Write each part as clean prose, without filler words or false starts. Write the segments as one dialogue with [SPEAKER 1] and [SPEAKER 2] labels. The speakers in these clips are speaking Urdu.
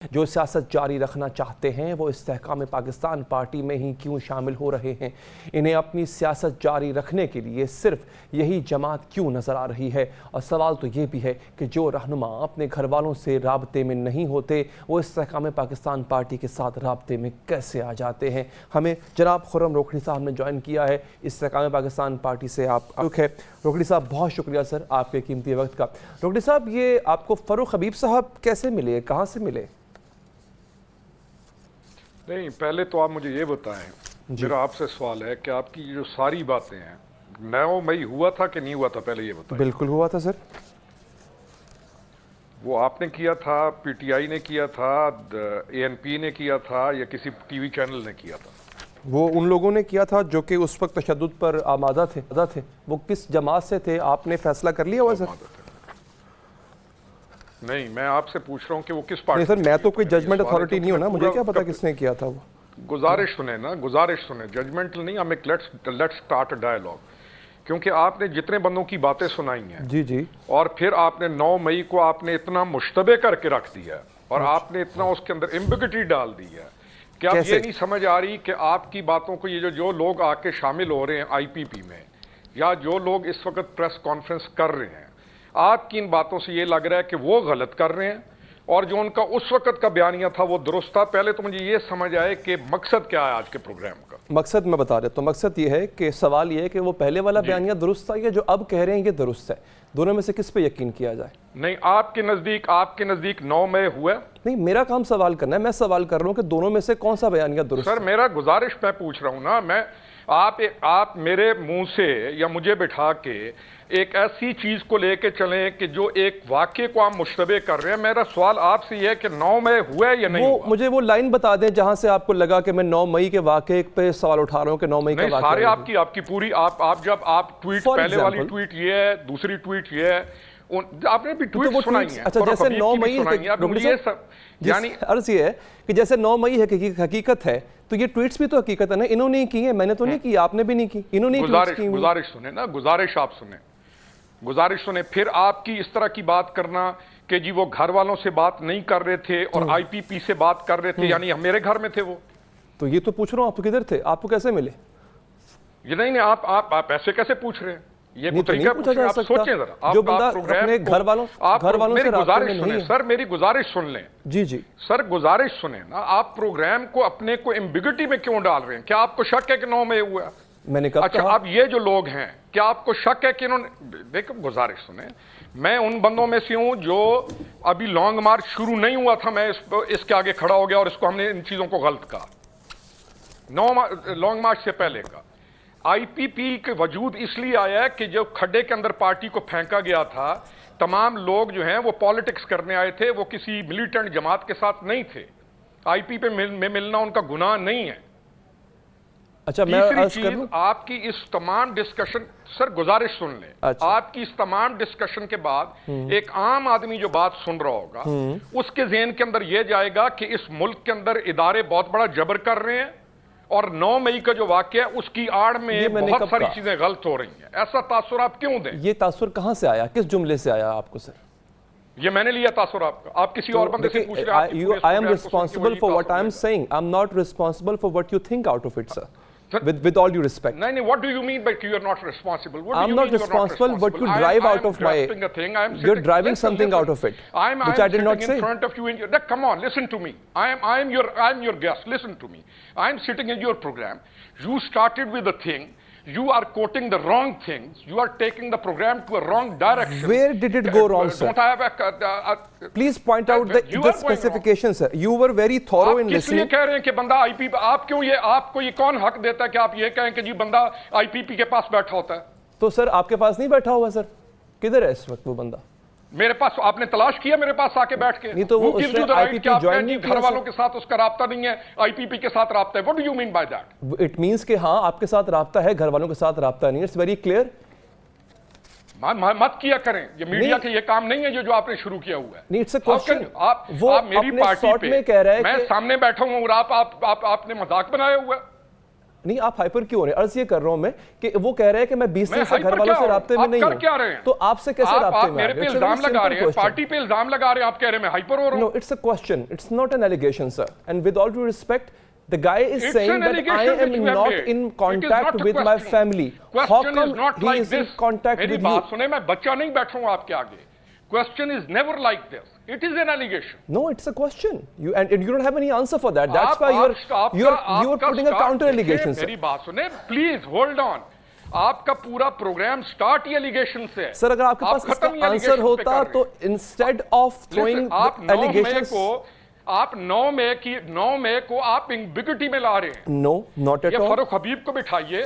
[SPEAKER 1] جو سیاست جاری رکھنا چاہتے ہیں وہ استحکام پاکستان پارٹی میں ہی کیوں شامل ہو رہے ہیں؟ انہیں اپنی سیاست جاری رکھنے کے لیے صرف یہی جماعت کیوں نظر آ رہی ہے؟ اور سوال تو یہ بھی ہے کہ جو رہنما اپنے گھر والوں سے رابطے میں نہیں ہوتے وہ استحکام پاکستان پارٹی کے ساتھ رابطے میں کیسے آ جاتے ہیں؟ ہمیں جناب خرم روکھڑی صاحب نے جوائن کیا ہے استحکام پاکستان پارٹی سے۔ آپ ہے روکھڑی صاحب، بہت شکریہ سر آپ کے قیمتی وقت کا۔ روکھڑی صاحب، یہ آپ کو فاروق حبیب صاحب کیسے ملے، کہاں سے ملے؟
[SPEAKER 2] نہیں، پہلے تو آپ مجھے یہ بتائیں، میرا آپ سے سوال ہے کہ آپ کی جو ساری باتیں ہیں 9 مئی ہوا تھا کہ نہیں ہوا تھا؟ پہلے یہ بتائیں۔
[SPEAKER 1] بالکل ہوا تھا سر۔
[SPEAKER 2] وہ آپ نے کیا تھا، پی ٹی آئی نے کیا تھا، اے این پی نے کیا تھا، یا کسی ٹی وی چینل نے کیا تھا؟
[SPEAKER 1] وہ ان لوگوں نے کیا تھا جو کہ اس وقت تشدد پر آمادہ تھے۔ وہ کس جماعت سے تھے آپ نے فیصلہ کر لیا ہوا سر؟
[SPEAKER 2] نہیں، میں آپ سے پوچھ رہا ہوں کہ وہ کس پارٹی؟
[SPEAKER 1] نہیں سر، میں تو کوئی ججمنٹ اتھارٹی نہیں ہوں نا، مجھے کیا پتا کس نے کیا تھا وہ۔
[SPEAKER 2] گزارش سنیں، ججمنٹل نہیں، ہمیں لیٹس سٹارٹ اے ڈائیلاگ، کیونکہ آپ نے جتنے بندوں کی باتیں سنائی ہیں
[SPEAKER 1] جی
[SPEAKER 2] اور پھر آپ نے 9 مئی کو آپ نے اتنا مشتبہ کر کے رکھ دیا اور آپ نے اتنا اس کے اندر ایمبیگوٹی ڈال دی ہے کہ اب یہ نہیں سمجھ آ رہی کہ آپ کی باتوں کو یہ جو لوگ آ کے شامل ہو رہے ہیں آئی پی پی میں، یا جو لوگ اس وقت پریس کانفرنس کر رہے ہیں، آپ کی ان باتوں سے یہ لگ رہا ہے کہ وہ غلط کر رہے ہیں اور جو ان کا اس وقت کا بیانیہ تھا وہ درست تھا۔ پہلے تو مجھے یہ سمجھ آئے کہ مقصد کیا ہے آج کے پروگرام کا؟
[SPEAKER 1] مقصد میں بتا دیتا ہوں۔ مقصد یہ ہے کہ سوال یہ ہے کہ وہ پہلے والا بیانیہ درست تھا یا جو اب کہہ رہے ہیں یہ درست ہے؟ دونوں میں سے کس پہ یقین کیا جائے؟
[SPEAKER 2] نہیں، آپ کے نزدیک 9 مئی ہوا ہے؟
[SPEAKER 1] نہیں، میرا کام سوال کرنا ہے، میں سوال کر رہا ہوں کہ دونوں میں سے کون سا بیانیہ درست ہے؟
[SPEAKER 2] سر میرا گزارش میں پوچھ رہا ہوں نا، آپ میرے منہ سے یا مجھے بٹھا کے ایک ایسی چیز کو لے کے چلیں کہ جو ایک واقعے کو آپ مشتبہ کر رہے ہیں۔ میرا سوال آپ سے یہ ہے کہ 9 مئی ہوا ہے یا نہیں ہوا؟
[SPEAKER 1] مجھے وہ لائن بتا دیں جہاں سے آپ کو لگا کہ میں 9 مئی کے واقعے پہ سوال اٹھا رہا ہوں کہ 9 مئی کا واقعہ
[SPEAKER 2] سارے آپ کی پوری آپ ٹویٹ، پہلے والی ٹویٹ یہ ہے، دوسری ٹویٹ یہ ہے، آپ نے بھی ٹویٹ سنائی ہیں۔
[SPEAKER 1] اچھا، جیسے 9 مئی یعنی عرض یہ ہے کہ جیسے 9 مئی حقیقت ہے تو یہ ٹویٹس بھی تو حقیقت ہے نا، انہوں نے کی ہیں، میں نے تو نہیں کی، آپ نے بھی نہیں کی، انہوں نے
[SPEAKER 2] گزارش سنیں نا، گزارش سنیں، پھر آپ کی اس طرح کی بات کرنا کہ جی وہ گھر والوں سے بات نہیں کر رہے تھے اور آئی پی پی سے بات کر رہے تھے، یعنی میرے گھر میں تھے وہ؟
[SPEAKER 1] تو یہ تو پوچھ رہا ہوں آپ کدھر تھے، آپ کو کیسے ملے؟
[SPEAKER 2] یہ نہیں، آپ ایسے کیسے پوچھ رہے ہیں؟ یہ طریقہ پوچھ رہے ہیں، آپ سوچیں ذرا،
[SPEAKER 1] جو بندہ اپنے گھر والوں سے رابطے میں نہیں ہے۔
[SPEAKER 2] سر میری گزارش سن لیں۔
[SPEAKER 1] جی
[SPEAKER 2] سر گزارش سنیں نا، آپ پروگرام کو اپنے کو ایمبیگوٹی میں کیوں ڈال رہے ہیں؟ کیا آپ کو شک ہے کہ 9 مئی ہوا؟
[SPEAKER 1] میں نے کہا
[SPEAKER 2] اچھا، اب یہ جو لوگ ہیں کیا آپ کو شک ہے کہ انہوں نے دیکھو، گزارش سنیں، میں ان بندوں میں سے ہوں جو ابھی لانگ مارچ شروع نہیں ہوا تھا، میں اس کے آگے کھڑا ہو گیا اور اس کو ہم نے ان چیزوں کو غلط کہا، لانگ مارچ سے پہلے کا۔ آئی پی پی کے وجود اس لیے آیا ہے کہ جو کھڈے کے اندر پارٹی کو پھینکا گیا تھا، تمام لوگ جو ہیں وہ پالیٹکس کرنے آئے تھے، وہ کسی ملیٹنٹ جماعت کے ساتھ نہیں تھے۔ آئی پی پی میں ملنا ان کا گناہ نہیں ہے۔
[SPEAKER 1] اچھا،
[SPEAKER 2] تیسری چیز، آپ کی اس تمام ڈسکشن، سر گزارش سن لیں، آپ کی اس تمام ڈسکشن کے بعد ایک عام آدمی جو بات سن رہا ہوگا اس کے ذہن کے اندر یہ جائے گا کہ اس ملک کے اندر ادارے بہت بڑا جبر کر رہے ہیں اور 9 مئی کا جو واقعہ ہے اس کی آڑ میں بہت ساری چیزیں غلط ہو رہی ہیں۔ ایسا تاثر آپ کیوں دیں؟
[SPEAKER 1] یہ تاثر کہاں سے آیا، کس جملے سے آیا آپ کو سر؟
[SPEAKER 2] یہ میں نے لیا تاثر آپ کا، آپ کسی اور بندے سے پوچھ رہے ہیں۔
[SPEAKER 1] I am responsible for what I am saying. I am not responsible for what you think out of it, sir. With all due respect.
[SPEAKER 2] No, what do you mean by you are not responsible?
[SPEAKER 1] I am not responsible, but you drive out of my... You're driving something out of it, which I did not say.
[SPEAKER 2] In front of you, come on, listen to me. I am your guest, listen to me. I am sitting in your program. You started with a thing. You are quoting the wrong things. You are taking the program to a wrong direction.
[SPEAKER 1] Where did it go wrong, sir?
[SPEAKER 2] Don't I have a...
[SPEAKER 1] Please point out the specifications, sir. You were very thorough in listening.
[SPEAKER 2] آپ کس لیے کہہ رہے ہیں کہ بندہ آئی پی پی... آپ کو یہ کون حق دیتا ہے کہ آپ یہ کہیں کہ جی بندہ آئی پی پی کے پاس بیٹھا ہوتا ہے؟
[SPEAKER 1] تو سر آپ کے پاس نہیں بیٹھا ہوا سر، کدھر ہے اس وقت وہ بندہ؟
[SPEAKER 2] میرے پاس آپ نے تلاش کیا میرے پاس آ کے بیٹھ کے؟
[SPEAKER 1] نہیں تو وہ اس نے آئی پی پی جوائن نہیں کیا،
[SPEAKER 2] گھر والوں کے ساتھ اس کا رابطہ نہیں ہے، آئی پی پی کے ساتھ رابطہ ہے۔ What do you mean by that?
[SPEAKER 1] It means کہ ہاں آپ کے ساتھ رابطہ ہے، گھر والوں کے ساتھ رابطہ نہیں۔ It's very clear.
[SPEAKER 2] مت کیا کریں، یہ میڈیا کے یہ کام نہیں ہے جو آپ نے شروع کیا ہوا ہے۔
[SPEAKER 1] نہیں، it's a question.
[SPEAKER 2] وہ میری پارٹی پہ میں سامنے بیٹھا ہوں اور آپ نے مذاق بنایا ہوا ہے۔
[SPEAKER 1] نہیں آپ ہائپر کیوں ہو رہے ہیں؟ عرض یہ کر رہا ہوں میں کہ وہ کہہ رہے ہیں کہ میں 20 دن سے گھر والوں سے رابطے میں نہیں ہوں، تو آپ سے کیسے رابطے میں؟
[SPEAKER 2] میرے پہ الزام لگا رہے ہیں، پارٹی پہ الزام لگا رہے ہیں، آپ کہہ رہے ہیں میں ہائپر ہو رہا ہوں.
[SPEAKER 1] No, it's a question. It's not an allegation, sir. And with all due respect, the guy is saying that I am not in contact with my family. How come he is in contact with you?
[SPEAKER 2] میری بات سنیں، میں بچہ نہیں بیٹھوں آپ کے آگے. Question is never like this. It is an allegation.
[SPEAKER 1] No, it's a question. And you don't have any answer for that. That's why you're putting a counter allegation, sir.
[SPEAKER 2] میری بات سنیں, please hold on. آپ کا پورا پروگرام سٹارٹ ہی ایلیگیشن سے ہے.
[SPEAKER 1] سر اگر آپ کے پاس اس کا آنسر ہوتا تو انسٹیڈ آف throwing allegations.
[SPEAKER 2] آپ 9 مئی کو آپ امبیگوٹی میں لا رہے ہیں.
[SPEAKER 1] No, not at all.
[SPEAKER 2] یہ فاروق حبیب کو بٹھائیے,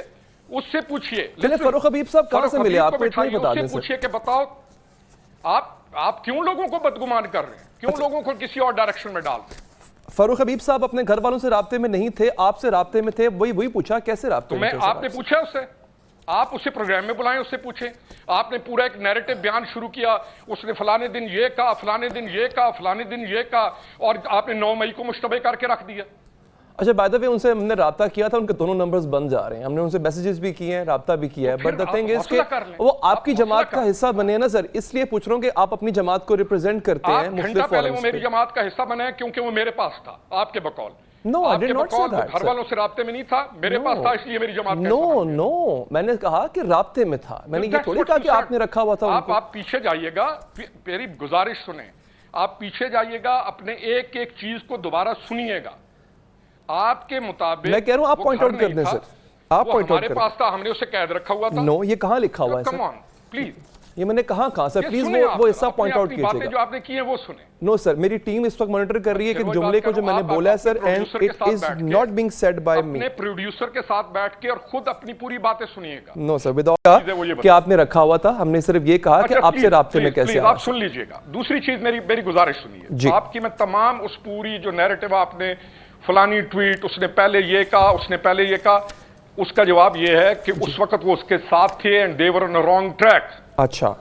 [SPEAKER 2] اس سے پوچھئے.
[SPEAKER 1] فاروق حبیب صاحب کہاں سے ملے آپ کو اتنا ہی بتا دیں سر.
[SPEAKER 2] پوچھئے کہ بتاؤ آپ کیوں لوگوں کو بدگمان کر رہے ہیں, کیوں لوگوں کو کسی اور ڈائریکشن میں ڈالتے ہیں.
[SPEAKER 1] فاروق حبیب صاحب اپنے گھر والوں سے رابطے میں نہیں تھے, آپ سے رابطے میں تھے, وہی پوچھا کیسے رابطے میں تھے.
[SPEAKER 2] آپ نے پوچھا اس سے, آپ اسے پروگرام میں بلائیں, اس سے پوچھیں. آپ نے پورا ایک نیریٹو بیان شروع کیا, اس نے فلانے دن یہ کہا, فلانے دن یہ کہا, فلانے دن یہ کہا, اور آپ نے 9 مئی کو مشتبہ کر کے رکھ دیا.
[SPEAKER 1] اچھا بائی دا وے ان سے ہم نے رابطہ کیا تھا, ان کے دونوں نمبرز بند جا رہے ہیں, ہم نے ان سے میسیجز بھی کیے ہیں, رابطہ بھی کیا ہے, بٹ دا تھنگ از کہ وہ آپ کی جماعت کا حصہ بنے نا سر, اس لیے پوچھ رہا ہوں کہ آپ اپنی جماعت کو ریپرزینٹ کرتے ہیں مختلف
[SPEAKER 2] پہلے وہ میری جماعت کا حصہ بنے کیونکہ وہ میرے پاس تھا, آپ کے بقول.
[SPEAKER 1] No, I did not say that.
[SPEAKER 2] گھر والوں سے رابطے میں نہیں تھا, میرے پاس تھا, اس لیے میری جماعت کا حصہ.
[SPEAKER 1] No, میں نے کہا کہ رابطے میں تھا, میں نے یہ تھوڑی کہا کہ آپ نے رکھا ہوا تھا.
[SPEAKER 2] آپ پیچھے جائیے گا, میری گزارش سنیں, آپ پیچھے جائیے گا, اپنے ایک ایک چیز کو دوبارہ سنیے گا. آپ کے مطابق
[SPEAKER 1] میں کہہ رہا ہوں آپ پوائنٹ آؤٹ کر دیں سر, آپ پوائنٹ آؤٹ کر دیں.
[SPEAKER 2] ہمارے پاس تھا, ہم نے اسے قید رکھا ہوا تھا.
[SPEAKER 1] نو, یہ کہاں لکھا ہوا ہے سر؟
[SPEAKER 2] کم آن پلیز,
[SPEAKER 1] یہ میں نے کہاں سر, پلیز وہ حصہ پوائنٹ آؤٹ کیجئے گا.
[SPEAKER 2] جو آپ نے کی ہیں وہ سنیں.
[SPEAKER 1] نو سر, میری ٹیم اس وقت مانیٹر کر رہی ہے کہ جملے کو جو میں نے بولا ہے sir, and it is not being said by me.
[SPEAKER 2] اپنے پروڈیوسر کے ساتھ بیٹھ کے اور خود اپنی پوری باتیں سنیے گا.
[SPEAKER 1] نو سر, وداؤٹ کہ آپ نے رکھا ہوا تھا, ہم نے صرف یہ کہا کہ آپ سے رابطے میں کیسے آئے.
[SPEAKER 2] آپ سن لیجئے گا. دوسری چیز میری گزارش سنیے. آپ کی میں تمام اس پوری جو نیریٹو آپ نے فلانی ٹویٹ, اس نے پہلے یہ کہا, اس نے پہلے یہ کہا, اس کا جواب یہ ہے کہ اس وقت وہ اس کے ساتھ تھے and they were on a wrong track.
[SPEAKER 1] اچھا,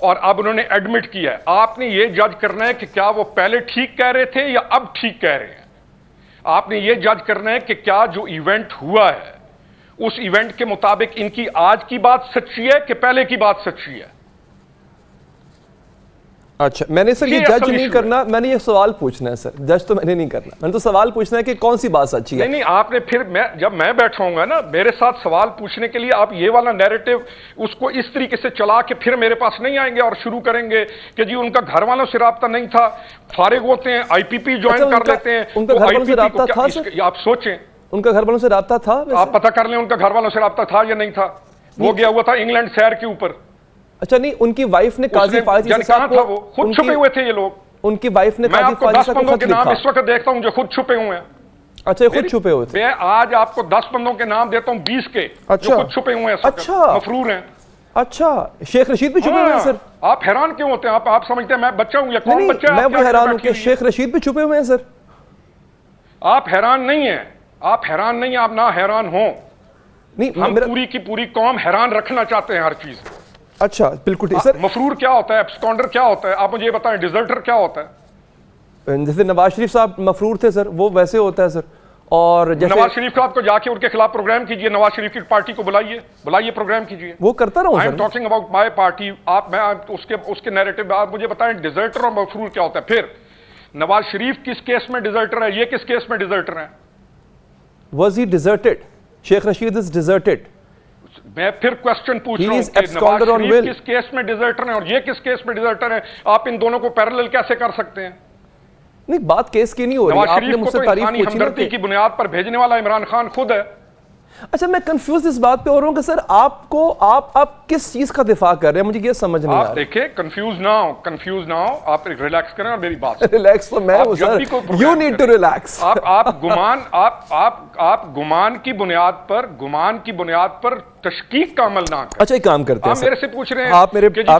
[SPEAKER 2] اور اب انہوں نے ایڈمٹ کیا ہے. آپ نے یہ جج کرنا ہے کہ کیا وہ پہلے ٹھیک کہہ رہے تھے یا اب ٹھیک کہہ رہے ہیں. آپ نے یہ جج کرنا ہے کہ کیا جو ایونٹ ہوا ہے اس ایونٹ کے مطابق ان کی آج کی بات سچی ہے کہ پہلے کی بات سچی ہے.
[SPEAKER 1] اچھا, میں نے سر یہ جج نہیں کرنا, میں نے یہ سوال پوچھنا ہے سر, جج تو میں نے نہیں کرنا, میں نے تو سوال پوچھنا ہے کہ کون سی بات سچی ہے.
[SPEAKER 2] نہیں, آپ نے پھر جب میں بیٹھا ہوں گا نا میرے ساتھ سوال پوچھنے کے لیے, آپ یہ والا نیریٹو اس کو اس طریقے سے چلا کے پھر میرے پاس نہیں آئیں گے اور شروع کریں گے کہ جی ان کا گھر والوں سے رابطہ نہیں تھا, فارغ ہوتے ہیں, آئی پی پی جوائن کر لیتے ہیں.
[SPEAKER 1] ان کا گھر والوں سے رابطہ تھا سر؟
[SPEAKER 2] آپ سوچیں,
[SPEAKER 1] ان کا گھر والوں سے رابطہ تھا,
[SPEAKER 2] آپ پتہ کر لیں ان کا گھر والوں سے رابطہ تھا یا نہیں تھا. وہ گیا ہوا تھا انگلینڈ سیر کے اوپر.
[SPEAKER 1] اچھا نہیں, ان کی وائف نے قاضی فاضی سے صاحب کو,
[SPEAKER 2] خود چھپے ہوئے تھے یہ لوگ.
[SPEAKER 1] ان کی وائف نے قاضی فاضی صاحب کو خط لکھا.
[SPEAKER 2] میں آپ کو 10 بندوں کے نام اس وقت دیکھتا ہوں جو خود چھپے ہوئے ہیں.
[SPEAKER 1] اچھا, یہ خود چھپے ہوئے تھے.
[SPEAKER 2] میں آج آپ کو 10 بندوں کے نام دیتا ہوں 20 کے جو خود چھپے ہوئے ہیں, مفرور ہیں.
[SPEAKER 1] اچھا, شیخ رشید بھی چھپے ہوئے ہیں سر.
[SPEAKER 2] آپ حیران کیوں ہوتے ہیں؟ آپ سمجھتے ہیں میں بچہ ہوں یا کون بچہ ہے؟
[SPEAKER 1] میں بھی حیران ہوں کہ شیخ رشید بھی چھپے ہوئے ہیں سر.
[SPEAKER 2] آپ حیران نہیں ہیں, آپ حیران نہیں ہیں, آپ نہ حیران ہوں. ہم پوری کی پوری قوم حیران رکھنا چاہتے ہیں ہر چیز.
[SPEAKER 1] اچھا بالکل ٹھیک سر.
[SPEAKER 2] مفرور کیا ہوتا ہے, ایبسکونڈر کیا ہوتا ہے, آپ مجھے یہ بتائیں. ڈیزرٹر کیا ہوتا ہے؟
[SPEAKER 1] جیسے نواز شریف صاحب مفرور تھے سر, وہ ویسے ہوتا ہے سر. اور
[SPEAKER 2] نواز شریف کا آپ کو جا کے ان کے خلاف پروگرام کیجئے, نواز شریف کی پارٹی کو بلائیے پروگرام کیجئے.
[SPEAKER 1] وہ کرتا رہا ہوں سر.
[SPEAKER 2] I'm talking about my party. میں اس کے نیریٹو آپ مجھے بتائیں ڈیزرٹر اور مفرور کیا ہوتا ہے. پھر نواز شریف کس کیس میں ڈیزرٹر ہے, یہ کس کیس میں ڈیزرٹر ہے؟
[SPEAKER 1] Was he deserted? Sheikh Rashid is deserted.
[SPEAKER 2] میں پھر کوسچن پوچھ رہا ہوں کہ نواز شریف کس کیس میں ڈیزرٹر ہیں اور یہ کس کیس میں ڈیزرٹر ہیں؟ آپ ان دونوں کو پیرالل کیسے کر سکتے ہیں؟
[SPEAKER 1] نہیں, بات کیس کی نہیں ہو رہی. آپ نے مجھ سے تعریف پوچھی نا,
[SPEAKER 2] ہمدردی کی بنیاد پر بھیجنے والا عمران خان خود ہے.
[SPEAKER 1] اچھا, میں کنفیوز اس بات پہ ہو رہا ہوں کہ سر آپ کس چیز کا دفاع کر رہے ہیں, مجھے یہ سمجھ نہیں آ رہا.
[SPEAKER 2] آپ دیکھیں, کنفیوز نہ ہو, آپ ریلیکس کریں اور میری بات
[SPEAKER 1] ریلیکس تو میں ہوں سر, یو نیڈ ٹو ریلیکس.
[SPEAKER 2] آپ گمان کی بنیاد پر تشکیک کا عمل نہ کریں.
[SPEAKER 1] اچھا, ایک کام کرتے ہیں
[SPEAKER 2] آپ میرے سے پوچھ رہے ہیں
[SPEAKER 1] آپ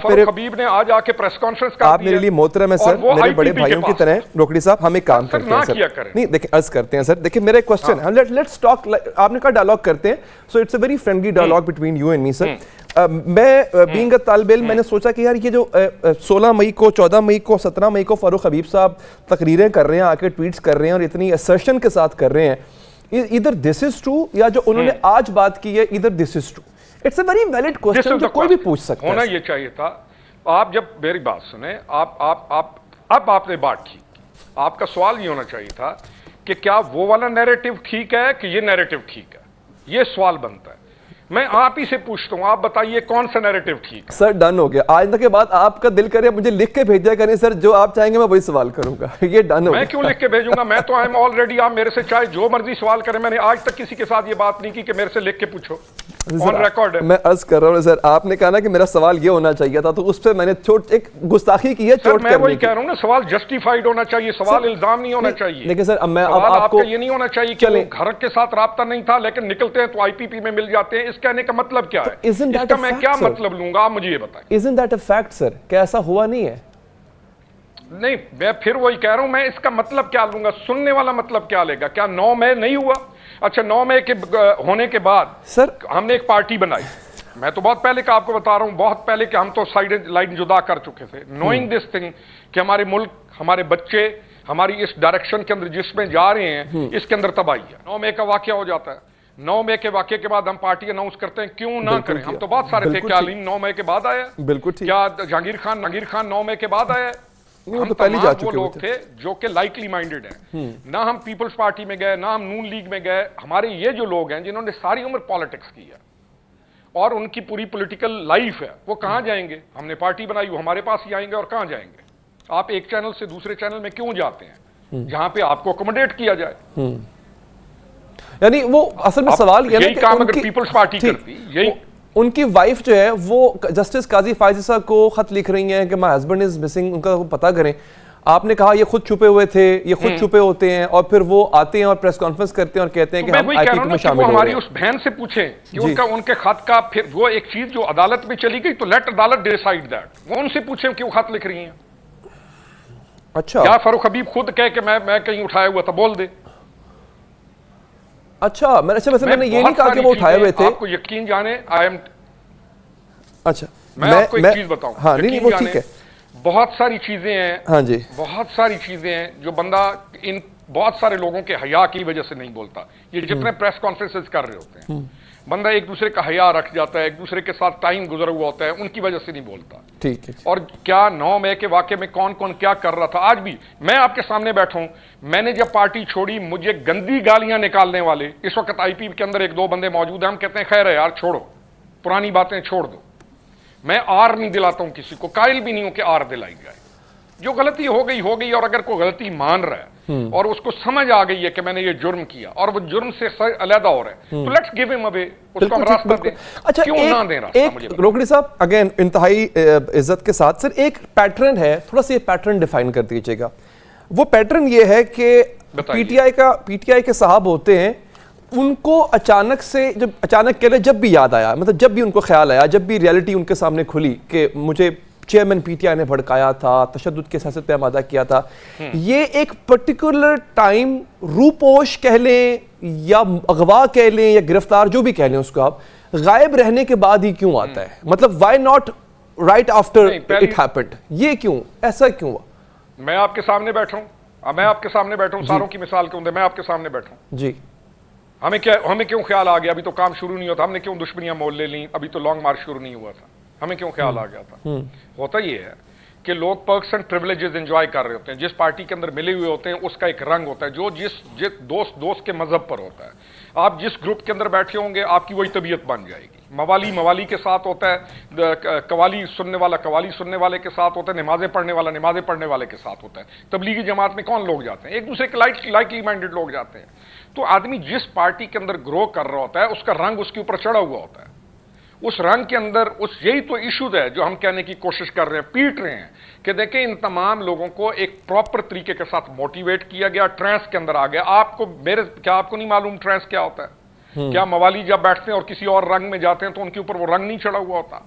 [SPEAKER 2] فاروق حبیب نے آج آ کے پریس کانفرنس کر دی.
[SPEAKER 1] آپ میرے لیے محترم ہیں سر, میرے بڑے بھائیوں کی طرح. روکڑی صاحب, ہم ایک کام کرتے ہیں سر, نہیں دیکھیں عرض کرتے ہیں سر, دیکھیں میرا ایک کوسچن ہے, لیٹس ٹاک. آپ نے کہا ڈائلاگ کرتے ہیں, so it's a very friendly dialogue between you and me sir. میں بینگ اے طالب علم, میں نے سوچا کہ یار یہ جو 16 مئی کو, 14 مئی کو, 17 مئی کو فاروق حبیب صاحب تقریریں کر رہے ہیں, آ کے ٹویٹس کر رہے ہیں اور اتنی اسرشن کے ساتھ کر رہے ہیں, ادھر دس از ٹرو یا جو انہوں نے آج بات کی ہے ادھر this is true. It's a very valid question جو کوئی بھی پوچھ سکتا ہے.
[SPEAKER 2] ہونا یہ چاہیے تھا. آپ جب میری بات سنیں, آپ نے بات کی, آپ کا سوال یہ ہونا چاہیے تھا کہ کیا وہ والا نیریٹو ٹھیک ہے کہ یہ نیریٹو ٹھیک ہے, یہ سوال بنتا ہے. میں آپ ہی سے پوچھتا ہوں, آپ بتائیے کون سا نیریٹو ٹھیک ہے.
[SPEAKER 1] سر ڈن ہو گیا, آج تک کے بعد آپ کا دل کرے مجھے لکھ کے بھیجا کریں سر, جو آپ چاہیں گے میں وہی سوال کروں گا. یہ ڈن ہو گیا.
[SPEAKER 2] میں کیوں لکھ کے بھیجوں گا, میں تو آئی ایم آلریڈی, آپ میرے سے چاہے جو مرضی سوال کریں, میں نے آج تک کسی کے ساتھ یہ بات نہیں کی کہ میرے سے لکھ کے پوچھو. آن ریکارڈ ہے.
[SPEAKER 1] میں عرض کر رہا ہوں سر, آپ نے کہا نا کہ میرا سوال یہ ہونا چاہیے تھا, تو اس پہ میں نے ایک گستاخی کی ہے چوٹ کرنے کی.
[SPEAKER 2] میں وہی کہہ رہا ہوں نا, سوال جسٹیفائیڈ ہونا چاہیے, سوال الزام نہیں ہونا چاہیے.
[SPEAKER 1] لیکن سر اب میں
[SPEAKER 2] آپ کو یہ نہیں ہونا چاہیے کہ گھر کے ساتھ رابطہ نہیں تھا لیکن نکلتے ہیں تو آئی پی پی میں مل جاتے ہیں. اس کہنے کا مطلب کیا ہے, اس کا میں کیا مطلب لوں گا, آپ مجھے یہ بتائیں.
[SPEAKER 1] Isn't that a fact sir, کہ ایسا ہوا نہیں ہے؟
[SPEAKER 2] نہیں, میں پھر وہی کہہ رہا ہوں, میں اس کا مطلب کیا لوں گا, سننے والا مطلب کیا لے گا. کیا 9 مئی نہیں ہوا؟ اچھا 9 مئی کے ہونے کے بعد
[SPEAKER 1] سر
[SPEAKER 2] ہم نے ایک پارٹی بنائی. میں تو بہت پہلے کا آپ کو بتا رہا ہوں, بہت پہلے کہ ہم تو سائیڈ لائن جدا کر چکے تھے, نوئنگ دس تھنگ کہ ہمارے ملک, ہمارے بچے ہماری اس ڈائریکشن کے اندر جس میں جا رہے ہیں اس کے اندر تباہی ہے. 9 مئی کا واقعہ ہو جاتا ہے, 9 مئی کے واقعے کے بعد ہم پارٹی اناؤنس کرتے ہیں, کیوں نہ کریں. ہم تو بہت سارے تھے, کیا علیم 9 مئی کے بعد آیا,
[SPEAKER 1] بالکل ٹھیک,
[SPEAKER 2] کیا جہانگیر خان 9 مئی کے بعد آیا. ہم تمام وہ لوگ تھے جو کہ لائکلی مائنڈڈ ہیں. نہ ہم پیپلز پارٹی میں گئے, نہ ہم نون لیگ میں گئے. ہمارے یہ جو لوگ ہیں جنہوں نے ساری عمر پالیٹکس کی ہے اور ان کی پوری پولیٹیکل لائف ہے, وہ کہاں جائیں گے. ہم نے پارٹی بنائی, وہ ہمارے پاس ہی آئیں گے. اور کہاں جائیں گے؟ آپ ایک چینل سے دوسرے چینل میں کیوں جاتے ہیں جہاں پہ آپ کو اکوموڈیٹ کیا جائے.
[SPEAKER 1] یعنی وہ اصل میں سوال یہ
[SPEAKER 2] یہی کام اگر پیپلز پارٹی کرتی, یہی
[SPEAKER 1] ان کی وائف جو ہے وہ جسٹس قاضی فائزی صاحب کو خط لکھ رہی ہیں کہ مائی ہسبینڈ از مسنگ, ان کا پتہ کریں. آپ نے کہا یہ خود چھپے ہوئے تھے, یہ خود چھپے ہوتے ہیں, اور پھر وہ آتے ہیں اور پریس کانفرنس کرتے ہیں اور کہتے ہیں کہ ہم آئی پی پی میں شامل ہو رہے ہیں.
[SPEAKER 2] ہماری اس بہن سے پوچھیں کہ ان کے خط کا پھر وہ ایک چیز جو عدالت میں چلی گئی, تو لیٹ عدالت ڈیسائیڈ دیٹ. وہ ان سے پوچھیں کہ وہ خط لکھ رہی ہیں.
[SPEAKER 1] اچھا,
[SPEAKER 2] کیا فاروق حبیب خود کہے کہ میں کہیں اٹھایا ہوا تھا, بول دے.
[SPEAKER 1] اچھا میں نے یہ نہیں کہا کہ وہ اٹھائے ہوئے تھے.
[SPEAKER 2] آپ کو یقین جانے,
[SPEAKER 1] اچھا
[SPEAKER 2] میں آپ کو ایک چیز بتاؤں,
[SPEAKER 1] ہاں نہیں وہ ٹھیک ہے,
[SPEAKER 2] بہت ساری چیزیں ہیں,
[SPEAKER 1] ہاں جی
[SPEAKER 2] بہت ساری چیزیں ہیں جو بندہ ان بہت سارے لوگوں کے حیا کی وجہ سے نہیں بولتا. یہ جتنے پریس کانفرنسز کر رہے ہوتے ہیں, بندہ ایک دوسرے کا حیا رکھ جاتا ہے, ایک دوسرے کے ساتھ ٹائم گزرا ہوا ہوتا ہے, ان کی وجہ سے نہیں بولتا.
[SPEAKER 1] ٹھیک ہے. اور
[SPEAKER 2] کیا 9 مئی کے واقعے میں کون کون کیا کر رہا تھا. آج بھی میں آپ کے سامنے بیٹھا ہوں, میں نے جب پارٹی چھوڑی مجھے گندی گالیاں نکالنے والے, اس وقت آئی پی کے اندر 1-2 بندے موجود ہیں, ہم کہتے ہیں خیر ہے یار چھوڑو, پرانی باتیں چھوڑ دو. میں آر نہیں دلاتا ہوں کسی کو, قائل بھی نہیں ہوں کہ آر دلائی جائے. جو غلطی ہو گئی, اور اگر کوئی غلطی مان رہا ہے اور اس کو سمجھ آ گئی ہے کہ میں نے یہ جرم کیا اور وہ جرم سے علیحدہ ہو رہا ہے, تو لیٹس گیو ہم اوے, اس کو ہم راستہ دیں.
[SPEAKER 1] اچھا
[SPEAKER 2] کیوں نہ دیں راستہ.
[SPEAKER 1] روکڑی صاحب اگین انتہائی عزت کے ساتھ, سر ایک پیٹرن ہے, تھوڑا سا یہ پیٹرن ڈیفائن کر دیجیے گا. وہ پیٹرن یہ ہے کہ پی ٹی آئی کے صاحب ہوتے ہیں, ان کو اچانک سے جب بھی یاد آیا, مطلب جب بھی ان کو خیال آیا, جب بھی ریالٹی ان کے سامنے کھلی کہ مجھے چیئرمین پی ٹی آئی نے بھڑکایا تھا, تشدد کے سیاست پہ آمادہ کیا تھا, یہ ایک پرٹیکولر ٹائم روپوش کہہ لیں یا اغوا کہہ لیں یا گرفتار جو بھی کہہ لیں اس کو آپ, غائب رہنے کے بعد ہی کیوں آتا ہے؟ مطلب why not right after it happened, یہ کیوں, ایسا کیوں ہوا؟
[SPEAKER 2] میں آپ کے سامنے بیٹھا ہوں, ساروں کی مثال کیوں دے, میں آپ کے سامنے بیٹھا ہوں
[SPEAKER 1] جی.
[SPEAKER 2] ہمیں کیوں خیال آ گیا, ابھی تو کام شروع نہیں ہوتا, ہم نے کیوں دشمنیاں مول لے لیں, ابھی تو لانگ مارچ شروع نہیں ہوا تھا, ہمیں کیوں خیال آ گیا تھا؟ ہوتا یہ ہے کہ لوگ پرکس اینڈ پریویلیجز انجوائے کر رہے ہوتے ہیں, جس پارٹی کے اندر ملے ہوئے ہوتے ہیں اس کا ایک رنگ ہوتا ہے جو جس دوست کے مذہب پر ہوتا ہے. آپ جس گروپ کے اندر بیٹھے ہوں گے آپ کی وہی طبیعت بن جائے گی. موالی کے ساتھ ہوتا ہے, قوالی سننے والا قوالی سننے والے کے ساتھ ہوتا ہے, نمازیں پڑھنے والا نمازیں پڑھنے والے کے ساتھ ہوتا ہے. تبلیغی جماعت میں کون لوگ جاتے ہیں؟ ایک دوسرے کے لائکلی مائنڈڈ لوگ جاتے ہیں. تو آدمی جس پارٹی کے اندر گرو کر رہا ہوتا ہے اس کا رنگ اس کے اوپر چڑھا ہوا ہوتا ہے. اس رنگ کے اندر یہی تو ایشوز ہے جو ہم کہنے کی کوشش کر رہے ہیں, پیٹ رہے ہیں کہ دیکھیں ان تمام لوگوں کو ایک پراپر طریقے کے ساتھ موٹیویٹ کیا گیا, ٹرانس کے اندر آ گیا. آپ کو نہیں معلوم ٹرانس کیا ہوتا ہے؟ کیا موالی جب بیٹھتے ہیں اور کسی اور رنگ میں جاتے ہیں تو ان کے اوپر وہ رنگ نہیں چڑھا ہوا ہوتا؟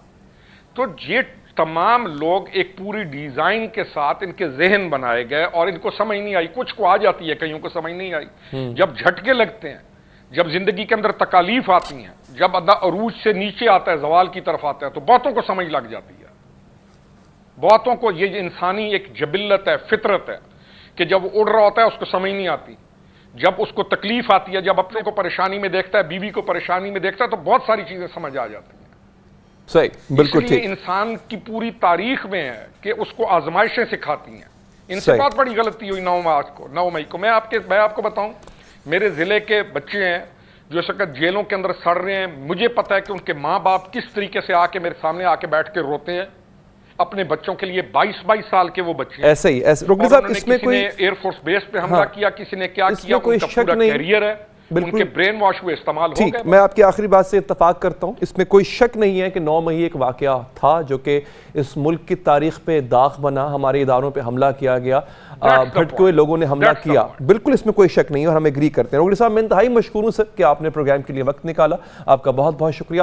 [SPEAKER 2] تو یہ تمام لوگ ایک پوری ڈیزائن کے ساتھ ان کے ذہن بنائے گئے اور ان کو سمجھ نہیں آئی. کچھ کو آ جاتی ہے, کئیوں کو سمجھ نہیں آئی. جب جھٹکے لگتے ہیں, جب زندگی کے اندر تکالیف آتی ہیں, جب عروج سے نیچے آتا ہے, زوال کی طرف آتا ہے, تو بہتوں کو سمجھ لگ جاتی ہے. بہتوں کو یہ انسانی ایک جبلت ہے, فطرت ہے کہ جب وہ اڑ رہا ہوتا ہے اس کو سمجھ نہیں آتی, جب اس کو تکلیف آتی ہے، جب اپنے کو پریشانی میں دیکھتا ہے، بیوی کو پریشانی میں دیکھتا ہے، تو بہت ساری چیزیں سمجھ آ جاتی ہیں۔
[SPEAKER 1] صحیح، بالکل
[SPEAKER 2] اس لیے
[SPEAKER 1] ٹھیک۔
[SPEAKER 2] انسان کی پوری تاریخ میں ہے کہ اس کو آزمائشیں سکھاتی ہیں۔ ان سے
[SPEAKER 1] صحیح۔
[SPEAKER 2] بہت بڑی غلطی ہوئی 9 مئی کو۔ میں آپ کو بتاؤں، میرے ضلع کے بچے ہیں جو اس وقت جیلوں کے اندر سڑ رہے ہیں، مجھے پتا ہے کہ ان کے ماں باپ کس طریقے سے آ کے میرے سامنے آ کے بیٹھ کے روتے ہیں اپنے بچوں کے لیے۔ 22 سال کے وہ بچے ہیں،
[SPEAKER 1] ایسے ہی رکن
[SPEAKER 2] اور
[SPEAKER 1] صاحب،
[SPEAKER 2] انہوں نے
[SPEAKER 1] اس میں
[SPEAKER 2] کسی
[SPEAKER 1] کوئی
[SPEAKER 2] نے ایئر فورس بیس پہ حملہ کیا، کسی نے کیا
[SPEAKER 1] اس
[SPEAKER 2] کیا،
[SPEAKER 1] میں کوئی
[SPEAKER 2] ان کا
[SPEAKER 1] شک
[SPEAKER 2] پورا
[SPEAKER 1] نہیں۔
[SPEAKER 2] کیریئر ہے، ان
[SPEAKER 1] بالکل
[SPEAKER 2] کے برین واش ہوئے، استعمال ہو
[SPEAKER 1] ٹھیک،
[SPEAKER 2] گئے۔
[SPEAKER 1] میں آپ کی آخری بات سے اتفاق کرتا ہوں۔ اس میں کوئی شک نہیں ہے کہ 9 مئی ایک واقعہ تھا جو کہ اس ملک کی تاریخ پہ داغ بنا، ہمارے اداروں پہ حملہ کیا گیا، بھٹکے ہوئے لوگوں نے حملہ کیا، بالکل اس میں کوئی شک نہیں ہے، اور ہم ایگری کرتے ہیں۔ روگڑی صاحب، میں انتہائی مشکور ہوں سر کہ آپ نے پروگرام کے لیے وقت نکالا، آپ کا بہت بہت شکریہ۔